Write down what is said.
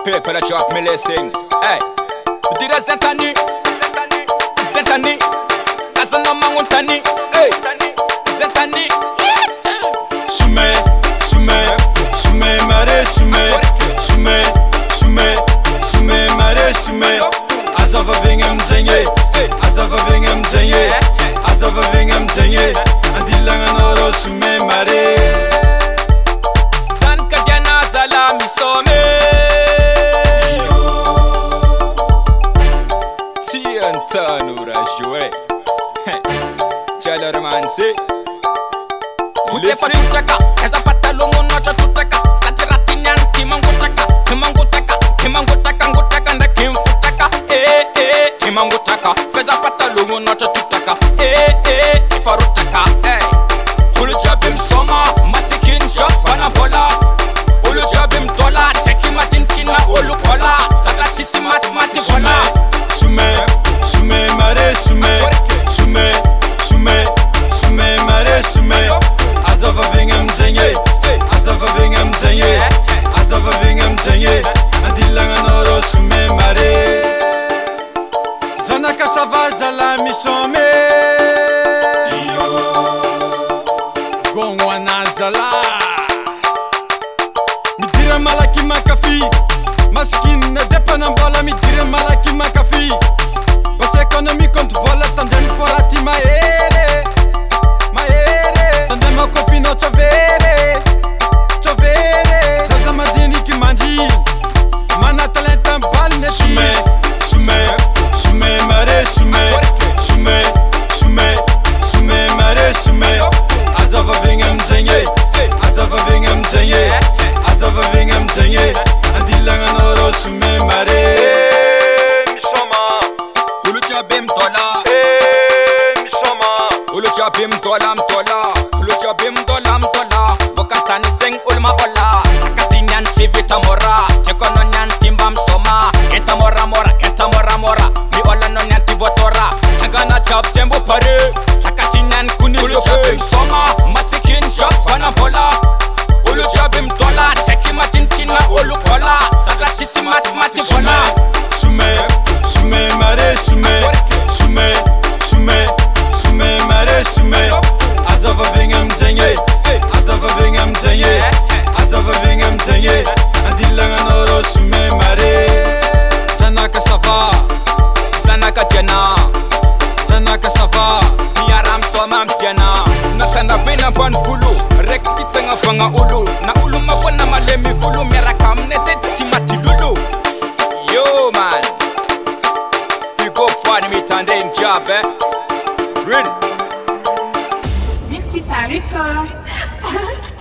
People that drop me listen. Hey, did I Zentani? Zentani. That's a number one tani. Hey, Zentani. Shume, shume, shume, mare, shume, shume, shume, shume, mare, shume. Azova vingam jenye, azova vingam jenye, azova vingam jenye. Andilanga noro shume mare. San kajana zala misome. Tiantanura joué. Jalormanse. Listen. Esa patalongo nocha tutaka. Satiratinian kimangutaka, kimangutaka, kimangutaka, ngutaka nda kimfutaka. Kimangutaka. Feza patalongo nocha tutaka. Ifarutaka. Hulujabim soma, masikin shop banabola. Hulujabim tola, teki matin kina ulukola. Salatisi mati bola. Shume, shume, mare, shume, shume, shume, shume, mare, shume. Azova vingam jenye, azova vingam jenye, azova vingam jenye. Andilanga noro shume mare. Zanaka sava zala mishome. Gongwana zala. Midira malaki makafi. Maskin na depa na mbola midira malaki makafi. Bas economie komt volle tandem forati maere. Maere. Tandem ma copino chovere. Chovere. Zaza madini ki manji. Mana talenta bal ne shume. Shume. Shume mare shume. Shume. Shume. Shume mare shume. Azova vingam jenye. Azova vingam jenye. Azova vingam jenye. Andilanga noro shume mare. Mishoma. Hulujabim tola. Mishoma. Hulujabim tolam tola. Hulujabim tolam tola. Wakatani sing ulma ola. Sakatinian sivita mora. Tekononyan timbam soma. Enta mora mora, enta mora mora. Mi ola nonyan tivotora. Sangana chap sembo pare. Sakatinian kuni Hulujabim soma. Masikin shop banabola. Hulujabim tola. Teki matin kina ulukola. Salatisi mati bola. Shume, shume, mare, shume, shume, shume, shume, mare, shume. Azova vingam jenye, azova vingam jenye, azova vingam jenye. Andilanga noro shume mare. Zanaka sava, Zanaka jana. zanaka sava. Miaram somam tiana. Nakana bena ban fulu. Rek kitsenga fanga ulu. Na ulu mabona malemi fulu. Miara kamne se timati lulu. Yo man. You go find me tandem job Ready? Dirty Fan Record.